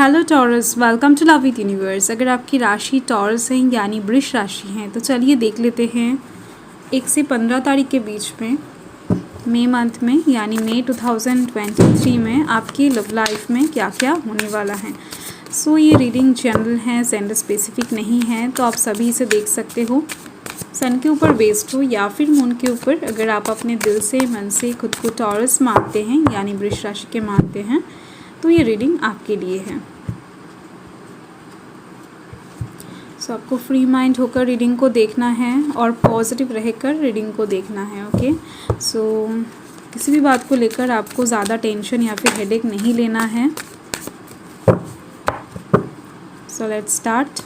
Hello Taurus, welcome to love with universe. अगर आपकी राशि टॉरस है यानी वृष राशि है तो चलिए देख लेते हैं 1 से 15 तारीख के बीच में मई मंथ में यानी मई 2023 में आपकी लव लाइफ में क्या क्या होने वाला है। सो ये रीडिंग जनरल है, जेंडर स्पेसिफिक नहीं है, तो आप सभी इसे देख सकते हो। सन के ऊपर बेस्ड हो या फिर मून के ऊपर, अगर आप अपने दिल से मन से खुद को टॉरस मानते हैं यानी वृष राशि के मानते हैं तो ये रीडिंग आपके लिए है। सो आपको फ्री माइंड होकर रीडिंग को देखना है और पॉजिटिव रहकर रीडिंग को देखना है। ओके, सो किसी भी बात को लेकर आपको ज़्यादा टेंशन या फिर हेडेक नहीं लेना है। So let's start.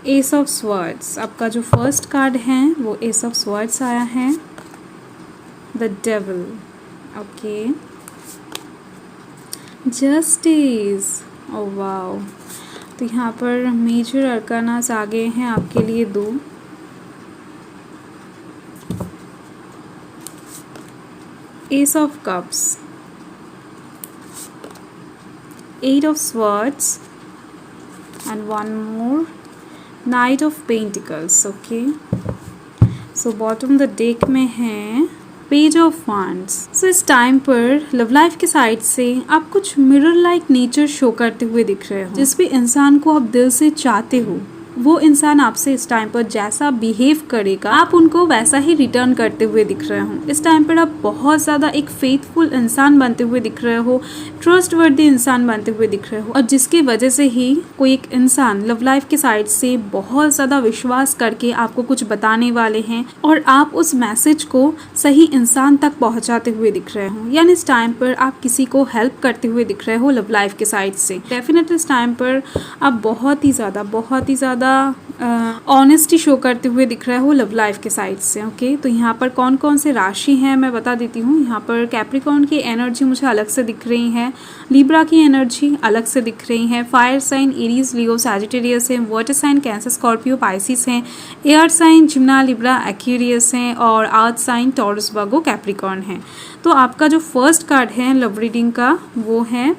S of swords, आपका जो फर्स्ट कार्ड है वो एस ऑफ स्वर्ड्स आया है। The devil, okay, justice, oh wow. तो यहाँ पर मेजर अरकानास आ गए हैं आपके लिए 2। S of cups, 8 of swords and 1 more, night of pentacles. Okay, so bottom the deck में है पेज ऑफ वांड्स। सो इस टाइम पर लव लाइफ के साइड से आप कुछ मिरर लाइक नेचर शो करते हुए दिख रहे हो। जिस भी इंसान को आप दिल से चाहते हो वो इंसान आपसे इस टाइम पर जैसा बिहेव करेगा आप उनको वैसा ही रिटर्न करते हुए दिख रहे हो। इस टाइम पर आप बहुत ज़्यादा एक फेथफुल इंसान बनते हुए दिख रहे हो, ट्रस्टवर्दी इंसान बनते हुए दिख रहे हो, और जिसकी वजह से ही कोई एक इंसान लव लाइफ के साइड से बहुत ज़्यादा विश्वास करके आपको कुछ बताने वाले हैं और आप उस मैसेज को सही इंसान तक पहुँचाते हुए दिख रहे हो। यानी इस टाइम पर आप किसी को हेल्प करते हुए दिख रहे हो लव लाइफ के साइड से। डेफिनेटली इस टाइम पर आप बहुत ही ज़्यादा ऑनेस्टी शो करते हुए दिख रहा हो लव लाइफ के साइड से। ओके, तो यहाँ पर कौन कौन से राशि हैं मैं बता देती हूँ। यहाँ पर कैप्रिकॉर्न की एनर्जी मुझे अलग से दिख रही है, लिब्रा की एनर्जी अलग से दिख रही है, fire sign Aries Leo Sagittarius है, water sign cancer Scorpio Pisces हैं, air sign Gemini Libra Aquarius हैं और earth sign Taurus Virgo Capricorn है। तो आपका जो फर्स्ट कार्ड है लव रीडिंग का वो है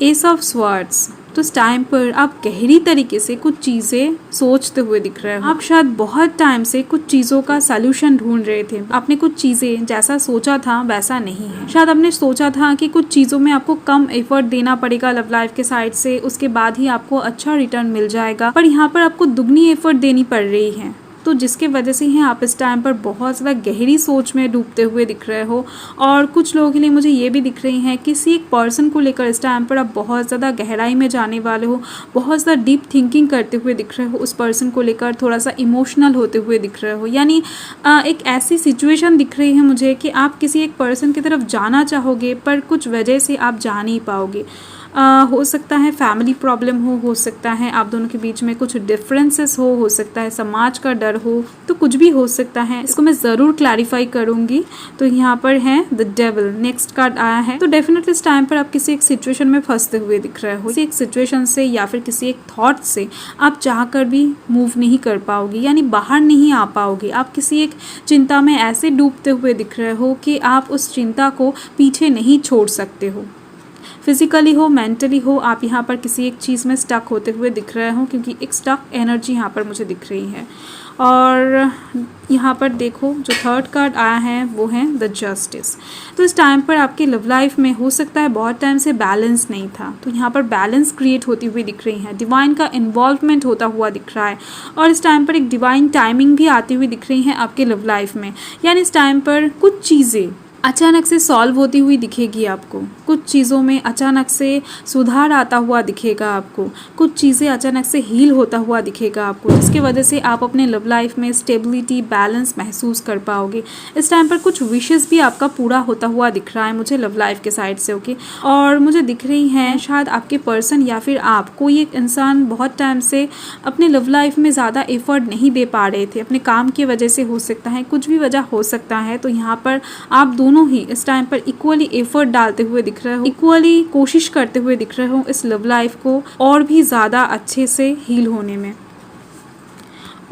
एस ऑफ स्वर्ड्स। तो इस टाइम पर आप गहरी तरीके से कुछ चीज़ें सोचते हुए दिख रहे हो। आप शायद बहुत टाइम से कुछ चीज़ों का सलूशन ढूंढ रहे थे। आपने कुछ चीज़ें जैसा सोचा था वैसा नहीं है। शायद आपने सोचा था कि कुछ चीज़ों में आपको कम एफर्ट देना पड़ेगा लव लाइफ के साइड से, उसके बाद ही आपको अच्छा रिटर्न मिल जाएगा, पर यहाँ पर आपको दुगनी एफर्ट देनी पड़ रही है। तो जिसके वजह से ही आप इस टाइम पर बहुत ज़्यादा गहरी सोच में डूबते हुए दिख रहे हो। और कुछ लोगों के लिए मुझे ये भी दिख रही है किसी एक पर्सन को लेकर इस टाइम पर आप बहुत ज़्यादा गहराई में जाने वाले हो, बहुत ज़्यादा डीप थिंकिंग करते हुए दिख रहे हो। उस पर्सन को लेकर थोड़ा सा इमोशनल होते हुए दिख रहे हो। यानी एक ऐसी सिचुएशन दिख रही है मुझे कि आप किसी एक पर्सन की तरफ जाना चाहोगे पर कुछ वजह से आप जा नहीं पाओगे। हो सकता है फैमिली प्रॉब्लम हो सकता है आप दोनों के बीच में कुछ डिफरेंसेस हो सकता है समाज का डर हो, तो कुछ भी हो सकता है। इसको मैं ज़रूर क्लैरिफाई करूँगी। तो यहाँ पर है द डेविल, नेक्स्ट कार्ड आया है। तो डेफिनेटली इस टाइम पर आप किसी एक सिचुएशन में फंसते हुए दिख रहे हो। किसी एक सिचुएशन से या फिर किसी एक थॉट से आप चाह कर भी मूव नहीं कर पाओगे, यानी बाहर नहीं आ पाओगे। आप किसी एक चिंता में ऐसे डूबते हुए दिख रहे हो कि आप उस चिंता को पीछे नहीं छोड़ सकते हो। फिजिकली हो मेंटली हो आप यहाँ पर किसी एक चीज़ में स्टक होते हुए दिख रहे हो, क्योंकि एक स्टक एनर्जी यहाँ पर मुझे दिख रही है। और यहाँ पर देखो जो थर्ड कार्ड आया है वो है द जस्टिस। तो इस टाइम पर आपके लव लाइफ में हो सकता है बहुत टाइम से बैलेंस नहीं था, तो यहाँ पर बैलेंस क्रिएट होती हुई दिख रही है। डिवाइन का इन्वॉल्वमेंट होता हुआ दिख रहा है और इस टाइम पर एक डिवाइन टाइमिंग भी आती हुई दिख रही है आपके लव लाइफ में। यानी इस टाइम पर कुछ चीज़ें अचानक से सॉल्व होती हुई दिखेगी आपको, कुछ चीज़ों में अचानक से सुधार आता हुआ दिखेगा आपको, कुछ चीज़ें अचानक से हील होता हुआ दिखेगा आपको, जिसकी वजह से आप अपने लव लाइफ में स्टेबिलिटी बैलेंस महसूस कर पाओगे। इस टाइम पर कुछ विशेस भी आपका पूरा होता हुआ दिख रहा है मुझे लव लाइफ के साइड से। ओके, और मुझे दिख रही है शायद आपके पर्सन या फिर आप कोई एक इंसान बहुत टाइम से अपने लव लाइफ में ज़्यादा एफर्ट नहीं दे पा रहे थे, अपने काम की वजह से हो सकता है, कुछ भी वजह हो सकता है। तो यहाँ पर आप दोनों ही इस टाइम पर इक्वली एफर्ट डालते हुए दिख रहे हो, इक्वली कोशिश करते हुए दिख रहे हो इस लव लाइफ को और भी ज़्यादा अच्छे से हील होने में।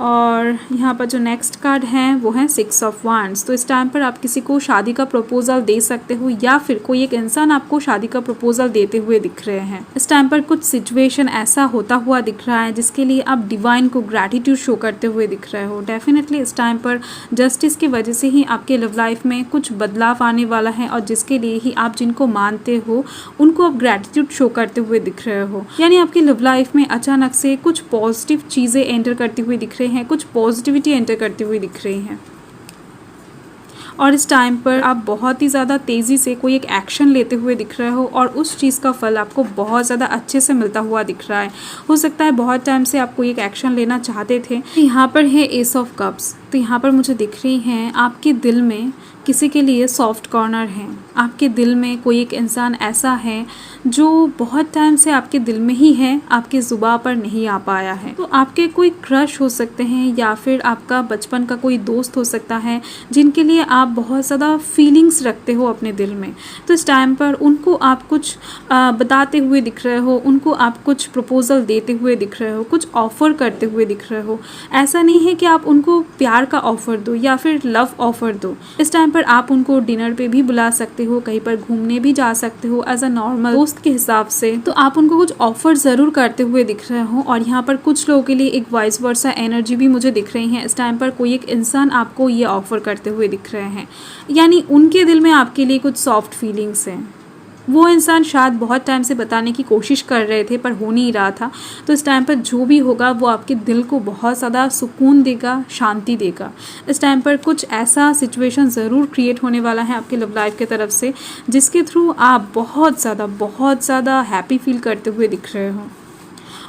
और यहाँ पर जो नेक्स्ट कार्ड है वो है 6 ऑफ वांड्स। तो इस टाइम पर आप किसी को शादी का प्रपोजल दे सकते हो या फिर कोई एक इंसान आपको शादी का प्रपोजल देते हुए दिख रहे हैं। इस टाइम पर कुछ सिचुएशन ऐसा होता हुआ दिख रहा है जिसके लिए आप डिवाइन को ग्रैटिट्यूड शो करते हुए दिख रहे हो। डेफिनेटली इस टाइम पर जस्टिस की वजह से ही आपके लव लाइफ में कुछ बदलाव आने वाला है और जिसके लिए ही आप जिनको मानते हो उनको आप ग्रैटिट्यूड शो करते हुए दिख रहे हो। यानी आपकी लव लाइफ में अचानक से कुछ पॉजिटिव चीज़ें एंटर करती हुई दिख रही हैं, कुछ पॉजिटिविटी एंटर करती हुई दिख रही हैं। और इस टाइम पर आप बहुत ही ज़्यादा तेज़ी से कोई एक एक्शन लेते हुए दिख रहे हो और उस चीज़ का फल आपको बहुत ज़्यादा अच्छे से मिलता हुआ दिख रहा है। हो सकता है बहुत टाइम से आप कोई एक एक्शन लेना चाहते थे। यहाँ पर है एस ऑफ कप्स। तो यहाँ पर मुझे दिख रही हैं आपके दिल में किसी के लिए सॉफ्ट कॉर्नर है। आपके दिल में कोई एक इंसान ऐसा है जो बहुत टाइम से आपके दिल में ही है, आपके ज़ुबान पर नहीं आ पाया है। तो आपके कोई क्रश हो सकते हैं या फिर आपका बचपन का कोई दोस्त हो सकता है जिनके लिए आप बहुत ज़्यादा फीलिंग्स रखते हो अपने दिल में। तो इस टाइम पर उनको आप कुछ बताते हुए दिख रहे हो, उनको आप कुछ प्रपोजल देते हुए दिख रहे हो, कुछ ऑफ़र करते हुए दिख रहे हो। ऐसा नहीं है कि आप उनको प्यार का ऑफ़र दो या फिर लव ऑफ़र दो। इस टाइम पर आप उनको डिनर पे भी बुला सकते हो, कहीं पर घूमने भी जा सकते हो एज अ नॉर्मल दोस्त के हिसाब से। तो आप उनको कुछ ऑफर ज़रूर करते हुए दिख रहे हो। और यहाँ पर कुछ लोगों के लिए एक वाइस वर्सा एनर्जी भी मुझे दिख रही है। इस टाइम पर कोई एक इंसान आपको ये ऑफर करते हुए दिख रहे हैं, यानी उनके दिल में आपके लिए कुछ सॉफ्ट फीलिंग्स हैं। वो इंसान शायद बहुत टाइम से बताने की कोशिश कर रहे थे पर हो नहीं रहा था। तो इस टाइम पर जो भी होगा वो आपके दिल को बहुत ज़्यादा सुकून देगा, शांति देगा। इस टाइम पर कुछ ऐसा सिचुएशन ज़रूर क्रिएट होने वाला है आपके लव लाइफ की तरफ से जिसके थ्रू आप बहुत ज़्यादा हैप्पी फील करते हुए दिख रहे हो।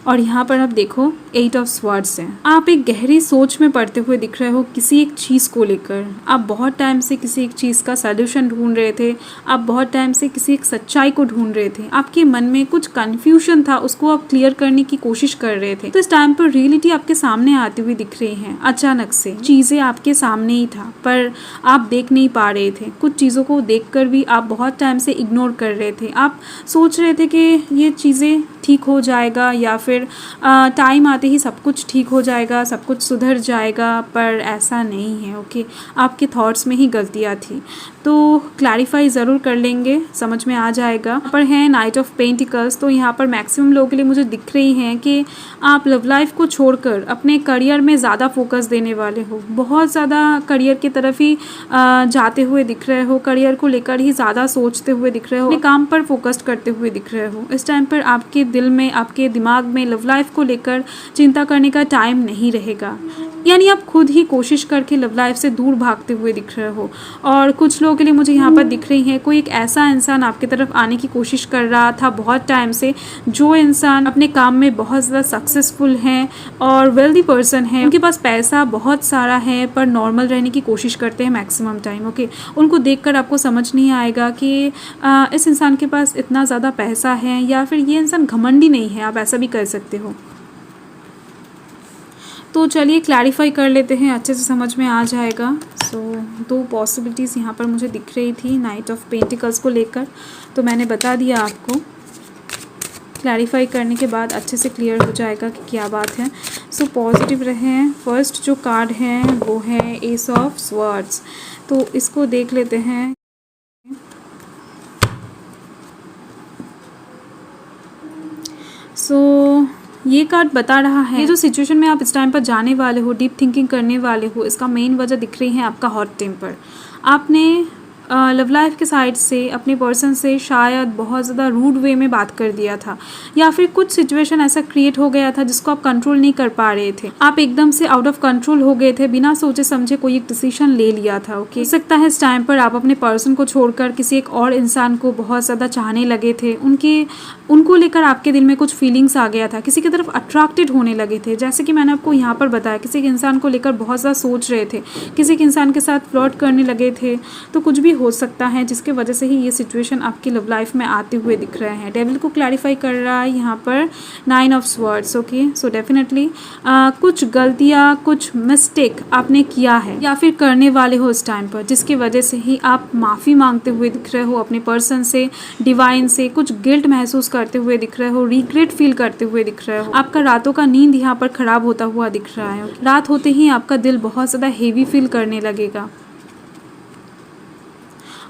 और यहाँ पर आप देखो 8 ऑफ स्वॉर्ड्स हैं। आप एक गहरी सोच में पड़ते हुए दिख रहे हो किसी एक चीज़ को लेकर। आप बहुत टाइम से किसी एक चीज़ का सॉल्यूशन ढूंढ रहे थे, आप बहुत टाइम से किसी एक सच्चाई को ढूंढ रहे थे। आपके मन में कुछ कन्फ्यूजन था, उसको आप क्लियर करने की कोशिश कर रहे थे। तो इस टाइम पर रियलिटी आपके सामने आती हुई दिख रही है। अचानक से चीज़ें आपके सामने ही था पर आप देख नहीं पा रहे थे। कुछ चीज़ों को देख कर भी आप बहुत टाइम से इग्नोर कर रहे थे। आप सोच रहे थे कि ये चीज़ें ठीक हो जाएगा या फिर टाइम आते ही सब कुछ ठीक हो जाएगा, सब कुछ सुधर जाएगा, पर ऐसा नहीं है। ओके, आपके थॉट्स में ही गलतियाँ थी। तो क्लैरिफाई ज़रूर कर लेंगे, समझ में आ जाएगा। यहाँ पर है नाइट ऑफ पेंटिकल्स। तो यहाँ पर मैक्सिमम लोगों के लिए मुझे दिख रही हैं कि आप लव लाइफ को छोड़कर अपने करियर में ज़्यादा फोकस देने वाले हो। बहुत ज़्यादा करियर की तरफ ही जाते हुए दिख रहे हो, करियर को लेकर ही ज़्यादा सोचते हुए दिख रहे हो, अपने काम पर फोकस करते हुए दिख रहे हो। इस टाइम पर आपके दिल में, आपके दिमाग में लव लाइफ को लेकर चिंता करने का टाइम नहीं रहेगा। यानी आप खुद ही कोशिश करके लव लाइफ से दूर भागते हुए दिख रहे हो। और कुछ लोगों के लिए मुझे यहाँ पर दिख रही है कोई एक ऐसा इंसान आपकी तरफ आने की कोशिश कर रहा था बहुत टाइम से, जो इंसान अपने काम में बहुत ज़्यादा सक्सेसफुल हैं और वेल्दी पर्सन है, उनके पास पैसा बहुत सारा है पर नॉर्मल रहने की कोशिश करते हैं मैक्सिमम टाइम। ओके, उनको देखकर आपको समझ नहीं आएगा कि इस इंसान के पास इतना ज़्यादा पैसा है या फिर ये इंसान घमंडी नहीं है। आप ऐसा भी कर सकते हो। तो चलिए क्लैरिफाई कर लेते हैं, अच्छे से समझ में आ जाएगा। सो 2 पॉसिबिलिटीज़ यहाँ पर मुझे दिख रही थी नाइट ऑफ पेंटिकल्स को लेकर, तो मैंने बता दिया आपको। क्लैरिफाई करने के बाद अच्छे से क्लियर हो जाएगा कि क्या बात है। सो पॉजिटिव रहें। फर्स्ट जो कार्ड है वो है एस ऑफ स्वॉर्ड्स। तो इसको देख लेते हैं। सो ये कार्ड बता रहा है ये जो सिचुएशन में आप इस टाइम पर जाने वाले हो, डीप थिंकिंग करने वाले हो, इसका मेन वजह दिख रही है आपका हॉट टेम्पर। आपने लव लाइफ के साइड से अपने पर्सन से शायद बहुत ज़्यादा रूड वे में बात कर दिया था या फिर कुछ सिचुएशन ऐसा क्रिएट हो गया था जिसको आप कंट्रोल नहीं कर पा रहे थे। आप एकदम से आउट ऑफ कंट्रोल हो गए थे, बिना सोचे समझे कोई एक डिसीजन ले लिया था। ओके, हो सकता है इस टाइम पर आप अपने पर्सन को छोड़कर किसी एक और इंसान को बहुत ज़्यादा चाहने लगे थे। उनको लेकर आपके दिल में कुछ फीलिंग्स आ गया था, किसी की तरफ अट्रैक्टेड होने लगे थे। जैसे कि मैंने आपको यहाँ पर बताया, किसी के इंसान को लेकर बहुत ज़्यादा सोच रहे थे, किसी के इंसान के साथ फ्लर्ट करने लगे थे। तो कुछ भी हो सकता है जिसके वजह से ही ये सिचुएशन आपकी लव लाइफ में आते हुए दिख रहे हैं। डेविल को क्लैरिफाई कर रहा है यहाँ पर 9 of swords. Okay, so definitely कुछ गलतियाँ, कुछ मिस्टेक आपने किया है या फिर करने वाले हो इस टाइम पर, जिसकी वजह से ही आप माफ़ी मांगते हुए दिख रहे हो अपने पर्सन से, डिवाइन से। कुछ गिल्ट महसूस करते हुए दिख रहे हो, रिग्रेट फील करते हुए दिख रहे हो। आपका रातों का नींद यहाँ पर खराब होता हुआ दिख रहा है। रात होते ही आपका दिल बहुत ज़्यादा हेवी फील करने लगेगा।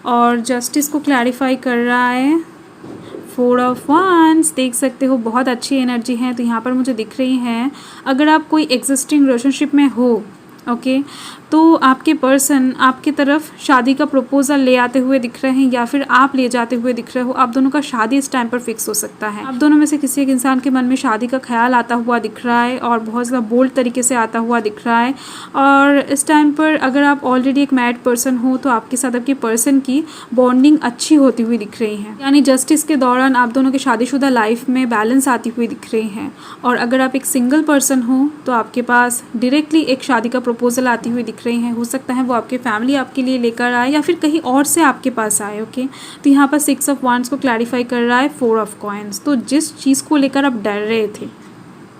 और जस्टिस को क्लैरिफाई कर रहा है 4 ऑफ वांड्स। देख सकते हो बहुत अच्छी एनर्जी है। तो यहाँ पर मुझे दिख रही है, अगर आप कोई एग्जिस्टिंग रिलेशनशिप में हो, ओके, तो आपके पर्सन आपकी तरफ शादी का प्रपोजल ले आते हुए दिख रहे हैं या फिर आप ले जाते हुए दिख रहे हो। आप दोनों का शादी इस टाइम पर फिक्स हो सकता है। आप दोनों में से किसी एक इंसान के मन में शादी का ख्याल आता हुआ दिख रहा है और बहुत ज़्यादा बोल्ड तरीके से आता हुआ दिख रहा है। और इस टाइम पर अगर आप ऑलरेडी एक मैरिड पर्सन हो तो आपके साथ आपके पर्सन की बॉन्डिंग अच्छी होती हुई दिख रही है, यानी जस्टिस के दौरान आप दोनों की शादीशुदा लाइफ में बैलेंस आती हुई दिख रही है। और अगर आप एक सिंगल पर्सन हो तो आपके पास डायरेक्टली एक शादी का प्रपोजल आती हुई दिख रही हैं। हो सकता है वो आपके फैमिली आपके लिए लेकर आए या फिर कहीं और से आपके पास आए। ओके, तो यहाँ पर 6 ऑफ वांड्स को क्लैरिफाई कर रहा है 4 ऑफ कॉइन्स। तो जिस चीज़ को लेकर आप डर रहे थे,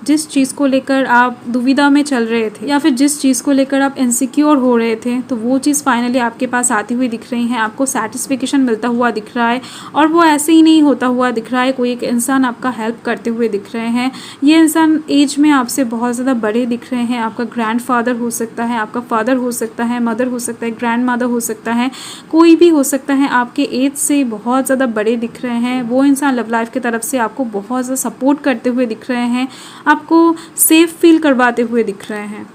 जिस चीज़ को लेकर आप दुविधा में चल रहे थे या फिर जिस चीज़ को लेकर आप इनसिक्योर हो रहे थे, तो वो चीज़ फाइनली आपके पास आती हुई दिख रही है। आपको सेटिस्फिकेशन मिलता हुआ दिख रहा है और वो ऐसे ही नहीं होता हुआ दिख रहा है। कोई एक इंसान आपका हेल्प करते हुए दिख रहे हैं। ये इंसान एज में आपसे बहुत ज़्यादा बड़े दिख रहे हैं। आपका ग्रैंडफादर हो सकता है, आपका फादर हो सकता है, मदर हो सकता है, ग्रैंड मदर हो सकता है, कोई भी हो सकता है। आपके एज से बहुत ज़्यादा बड़े दिख रहे हैं। वो इंसान लव लाइफ की तरफ से आपको बहुत ज़्यादा सपोर्ट करते हुए दिख रहे हैं, आपको सेफ फील करवाते हुए दिख रहे हैं।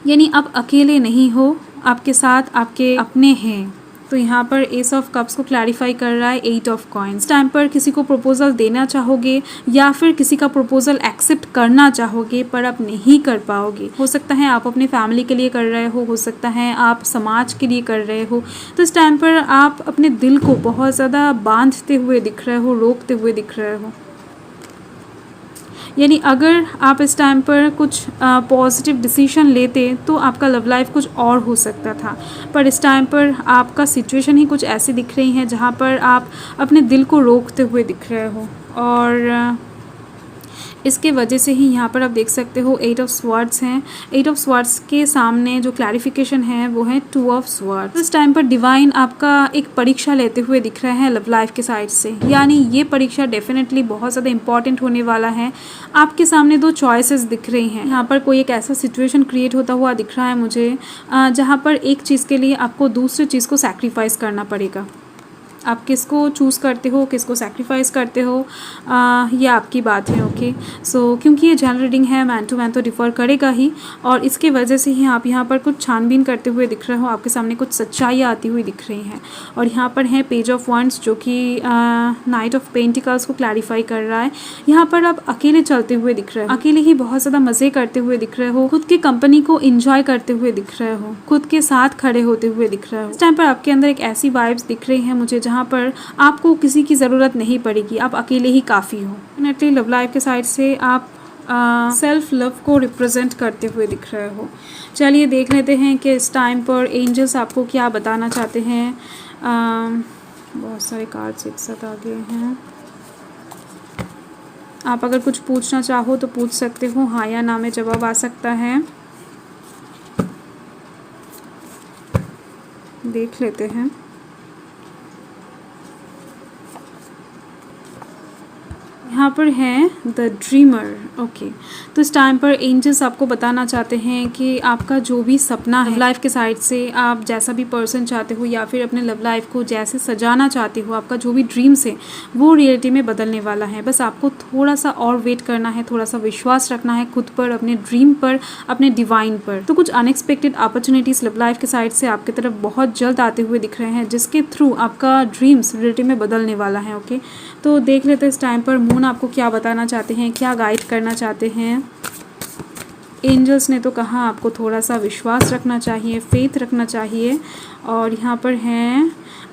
यानी आप अकेले नहीं हो, आपके साथ आपके अपने हैं। तो यहाँ पर एस ऑफ कप्स को क्लैरिफाई कर रहा है 8 ऑफ कॉइन्स। टाइम पर किसी को प्रपोजल देना चाहोगे या फिर किसी का प्रपोजल एक्सेप्ट करना चाहोगे पर आप नहीं कर पाओगे। हो सकता है आप अपने फैमिली के लिए कर रहे हो सकता है आप समाज के लिए कर रहे हो। तो इस टाइम पर आप अपने दिल को बहुत ज़्यादा बांधते हुए दिख रहे हो, रोकते हुए दिख रहे हो। यानी अगर आप इस टाइम पर कुछ पॉजिटिव डिसीजन लेते तो आपका लव लाइफ कुछ और हो सकता था, पर इस टाइम पर आपका सिचुएशन ही कुछ ऐसी दिख रही है जहाँ पर आप अपने दिल को रोकते हुए दिख रहे हो। और इसके वजह से ही यहाँ पर आप देख सकते हो 8 ऑफ स्वॉर्ड्स हैं। 8 ऑफ स्वॉर्ड्स के सामने जो क्लैरिफिकेशन है वो है 2 ऑफ स्वॉर्ड्स। इस टाइम पर डिवाइन आपका एक परीक्षा लेते हुए दिख रहे हैं लव लाइफ के साइड से, यानी ये परीक्षा डेफिनेटली बहुत ज़्यादा इंपॉर्टेंट होने वाला है। आपके सामने 2 चॉइसेस दिख रही हैं। यहाँ पर कोई एक ऐसा सिचुएशन क्रिएट होता हुआ दिख रहा है मुझे जहाँ पर एक चीज़ के लिए आपको दूसरी चीज़ को सैक्रिफाइस करना पड़ेगा। आप किसको चूज़ करते हो, किसको सैक्रिफाइस करते हो, ये आपकी बात है। ओके, सो क्योंकि ये जनरल रीडिंग है, मैन टू मैन तो डिफ़र करेगा ही, और इसके वजह से ही आप यहाँ पर कुछ छानबीन करते हुए दिख रहे हो। आपके सामने कुछ सच्चाइयाँ आती हुई दिख रही हैं। और यहाँ पर है पेज ऑफ वंड्स जो कि नाइट ऑफ पेंटिकल्स को क्लैरिफाई कर रहा है। यहाँ पर आप अकेले चलते हुए दिख रहे हो, अकेले ही बहुत ज़्यादा मज़े करते हुए दिख रहे हो, खुद की कंपनी को इंजॉय करते हुए दिख रहे हो, खुद के साथ खड़े होते हुए दिख रहे हो। इस टाइम पर आपके अंदर एक ऐसी वाइब्स दिख रही है मुझे जहाँ पर आपको किसी की ज़रूरत नहीं पड़ेगी, आप अकेले ही काफ़ी हो। डेफिनेटली लव लाइफ के साइड से आप सेल्फ लव को रिप्रेजेंट करते हुए दिख रहे हो। चलिए देख लेते हैं कि इस टाइम पर एंजल्स आपको क्या बताना चाहते हैं। बहुत सारे कार्ड्स एक साथ आ गए हैं। आप अगर कुछ पूछना चाहो तो पूछ सकते हो, हाँ या ना में जवाब आ सकता है। देख लेते हैं। यहाँ पर है द ड्रीमर। ओके, तो इस टाइम पर एंजल्स आपको बताना चाहते हैं कि आपका जो भी सपना है लाइफ के साइड से, आप जैसा भी पर्सन चाहते हो या फिर अपने लव लाइफ को जैसे सजाना चाहते हो, आपका जो भी ड्रीम्स है वो रियलिटी में बदलने वाला है। बस आपको थोड़ा सा और वेट करना है, थोड़ा सा विश्वास रखना है खुद पर, अपने ड्रीम पर, अपने डिवाइन पर। तो कुछ अनएक्सपेक्टेड अपॉर्चुनिटीज़ लव लाइफ के साइड से आपकी तरफ बहुत जल्द आते हुए दिख रहे हैं, जिसके थ्रू आपका ड्रीम्स रियलिटी में बदलने वाला है। ओके, तो देख लेते हैं इस टाइम पर मून आपको क्या बताना चाहते हैं, क्या गाइड करना चाहते हैं। एंजल्स ने तो कहा आपको थोड़ा सा विश्वास रखना चाहिए, फेथ रखना चाहिए। और यहाँ पर हैं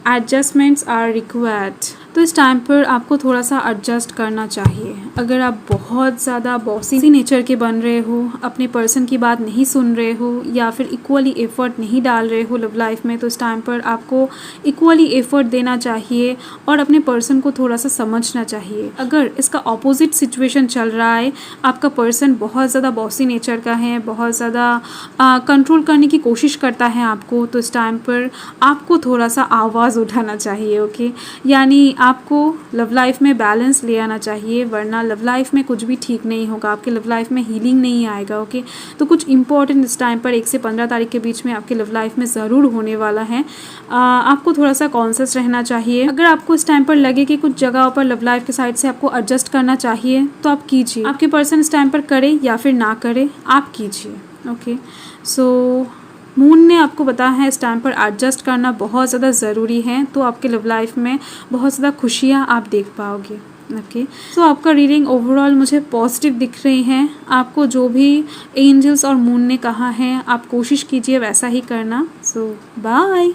एडजस्टमेंट्स आर रिक्वायर्ड। तो इस टाइम पर आपको थोड़ा सा एडजस्ट करना चाहिए। अगर आप बहुत ज़्यादा बॉसी नेचर के बन रहे हो, अपने पर्सन की बात नहीं सुन रहे हो या फिर इक्वली एफर्ट नहीं डाल रहे हो लव लाइफ में, तो इस टाइम पर आपको इक्वली एफर्ट देना चाहिए और अपने पर्सन को थोड़ा सा समझना चाहिए। अगर इसका ऑपोजिट सिचुएशन चल रहा है, आपका पर्सन बहुत ज़्यादा बॉसी नेचर का है, बहुत ज़्यादा कंट्रोल करने की कोशिश करता है आपको, तो इस टाइम पर आपको थोड़ा सा आवाज़ उठाना चाहिए। ओके, यानी आपको लव लाइफ में बैलेंस ले आना चाहिए, वरना लव लाइफ में कुछ भी ठीक नहीं होगा, आपके लव लाइफ में हीलिंग नहीं आएगा। ओके, तो कुछ इंपॉर्टेंट इस टाइम पर 1 से 15 तारीख के बीच में आपके लव लाइफ में ज़रूर होने वाला है। आपको थोड़ा सा कॉन्शियस रहना चाहिए। अगर आपको इस टाइम पर लगे कि कुछ जगहों पर लव लाइफ के साइड से आपको एडजस्ट करना चाहिए, तो आप कीजिए। आपके पर्सन इस टाइम पर करे या फिर ना करे, आप कीजिए। ओके, सो मून ने आपको बताया है इस टाइम पर एडजस्ट करना बहुत ज़्यादा ज़रूरी है, तो आपके लव लाइफ में बहुत ज़्यादा खुशियाँ आप देख पाओगे। ओके, सो आपका रीडिंग ओवरऑल मुझे पॉजिटिव दिख रही है। आपको जो भी एंजल्स और मून ने कहा है, आप कोशिश कीजिए वैसा ही करना। सो बाय।